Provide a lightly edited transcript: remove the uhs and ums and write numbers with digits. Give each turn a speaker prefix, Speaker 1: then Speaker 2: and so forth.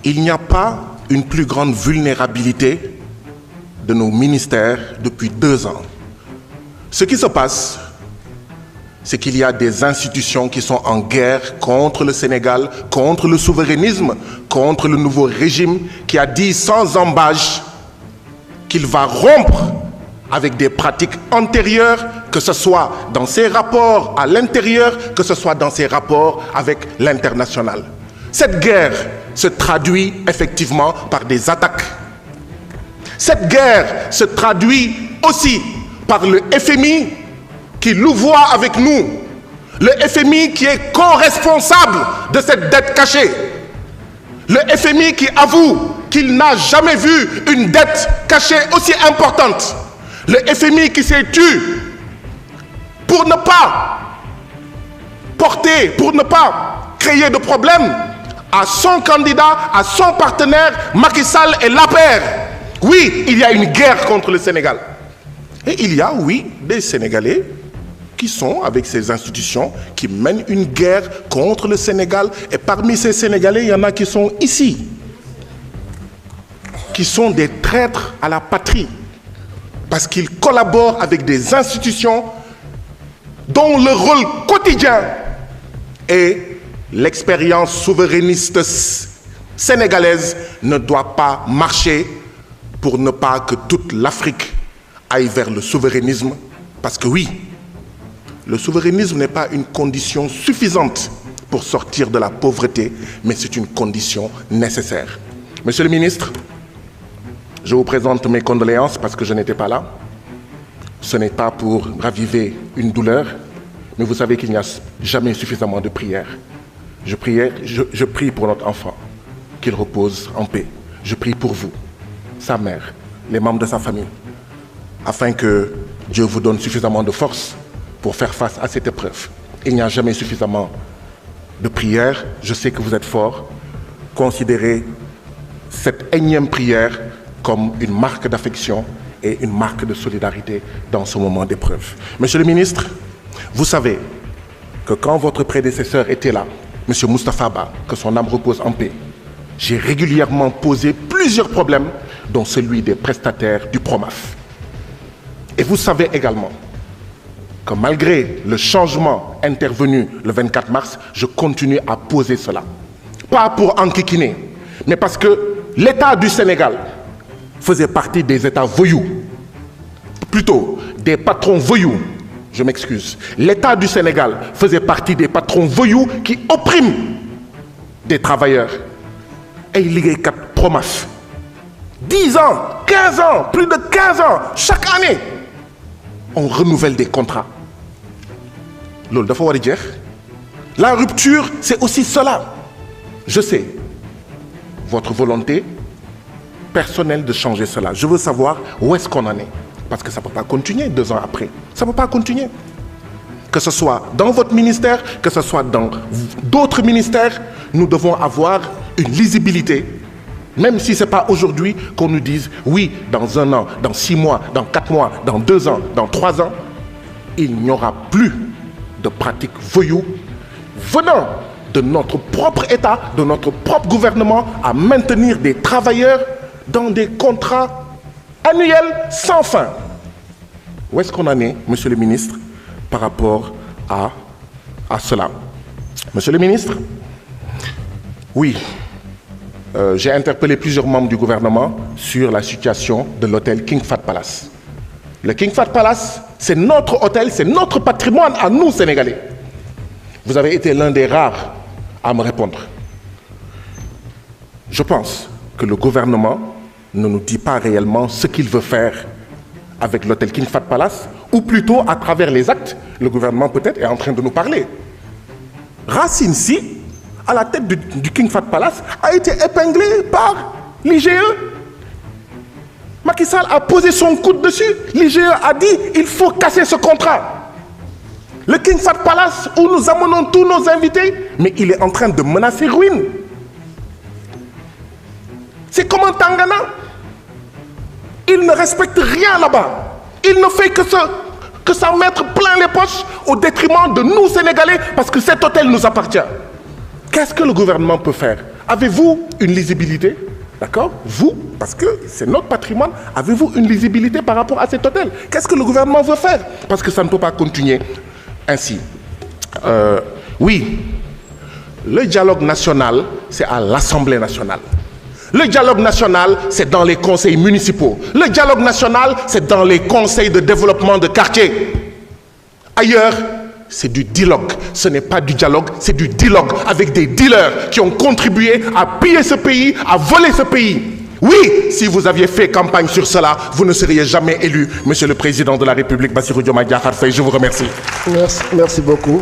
Speaker 1: Il n'y a pas une plus grande vulnérabilité de nos ministères depuis 2 ans. Ce qui se passe, c'est qu'il y a des institutions qui sont en guerre contre le Sénégal, contre le souverainisme, contre le nouveau régime qui a dit sans ambages qu'il va rompre avec des pratiques antérieures, que ce soit dans ses rapports à l'intérieur, que ce soit dans ses rapports avec l'international. Cette guerre se traduit effectivement par des attaques. Cette guerre se traduit aussi par le FMI qui louvoie avec nous. Le FMI qui est co-responsable de cette dette cachée. Le FMI qui avoue qu'il n'a jamais vu une dette cachée aussi importante. Le FMI qui s'est tué pour ne pas porter, pour ne pas créer de problème à son candidat, à son partenaire, Macky Sall et l'APR. Oui, il y a une guerre contre le Sénégal. Et il y a, oui, des Sénégalais qui sont avec ces institutions, qui mènent une guerre contre le Sénégal. Et parmi ces Sénégalais, il y en a qui sont ici, qui sont des traîtres à la patrie, parce qu'ils collaborent avec des institutions dont le rôle quotidien est l'expérience souverainiste sénégalaise ne doit pas marcher pour ne pas que toute l'Afrique aille vers le souverainisme. Parce que oui, le souverainisme n'est pas une condition suffisante pour sortir de la pauvreté, mais c'est une condition nécessaire. Monsieur le ministre, je vous présente mes condoléances parce que je n'étais pas là. Ce n'est pas pour raviver une douleur, mais vous savez qu'il n'y a jamais suffisamment de prières. Je prie pour notre enfant, qu'il repose en paix. Je prie pour vous, sa mère, les membres de sa famille, afin que Dieu vous donne suffisamment de force pour faire face à cette épreuve. Il n'y a jamais suffisamment de prières. Je sais que vous êtes forts. Considérez cette énième prière comme une marque d'affection et une marque de solidarité dans ce moment d'épreuve. Monsieur le ministre, vous savez que quand votre prédécesseur était là, Monsieur Moustapha Ba, que son âme repose en paix, j'ai régulièrement posé plusieurs problèmes, dont celui des prestataires du PROMAF. Et vous savez également que malgré le changement intervenu le 24 mars, je continue à poser cela. Pas pour enquiquiner, mais parce que l'État du Sénégal faisait partie des États voyous, plutôt des patrons voyous. Je m'excuse. L'État du Sénégal faisait partie des patrons voyous qui oppriment des travailleurs. Et il y a 4 PROMAF. 10 ans, 15 ans, plus de 15 ans, chaque année, on renouvelle des contrats. La rupture, c'est aussi cela. Je sais, votre volonté personnelle de changer cela. Je veux savoir où est-ce qu'on en est. Parce que ça ne peut pas continuer 2 ans après. Ça ne peut pas continuer. Que ce soit dans votre ministère, que ce soit dans d'autres ministères, nous devons avoir une lisibilité. Même si ce n'est pas aujourd'hui qu'on nous dise, oui, dans 1 an, dans 6 mois, dans 4 mois, dans 2 ans, dans 3 ans, il n'y aura plus de pratiques voyous venant de notre propre État, de notre propre gouvernement, à maintenir des travailleurs dans des contrats annuels sans fin. Où est-ce qu'on en est, monsieur le ministre, par rapport à cela? Monsieur le ministre, oui, j'ai interpellé plusieurs membres du gouvernement sur la situation de l'hôtel King Fahd Palace. Le King Fahd Palace, c'est notre hôtel, c'est notre patrimoine à nous, Sénégalais. Vous avez été l'un des rares à me répondre. Je pense que le gouvernement ne nous dit pas réellement ce qu'il veut faire avec l'hôtel King Fahd Palace, ou plutôt à travers les actes, le gouvernement peut-être est en train de nous parler. Racine Sy, à la tête du King Fahd Palace, a été épinglé par l'IGE. Macky Sall a posé son coude dessus. L'IGE a dit il faut casser ce contrat. Le King Fahd Palace, où nous amenons tous nos invités, mais il est en train de menacer ruine. C'est comme en Tangana. Il ne respecte rien là-bas. Il ne fait que s'en mettre plein les poches au détriment de nous, Sénégalais, parce que cet hôtel nous appartient. Qu'est-ce que le gouvernement peut faire Avez-vous une lisibilité? D'accord? Vous, parce que c'est notre patrimoine, avez-vous une lisibilité par rapport à cet hôtel? Qu'est-ce que le gouvernement veut faire? Parce que ça ne peut pas continuer ainsi. Oui, le dialogue national, c'est à l'Assemblée nationale. Le dialogue national, c'est dans les conseils municipaux. Le dialogue national, c'est dans les conseils de développement de quartier. Ailleurs, c'est du dialogue. Ce n'est pas du dialogue, c'est du dialogue avec des dealers qui ont contribué à piller ce pays, à voler ce pays. Oui, si vous aviez fait campagne sur cela, vous ne seriez jamais élu, Monsieur le Président de la République, Bassirou Diomaye Diakhar Faye. Je vous remercie.
Speaker 2: Merci beaucoup.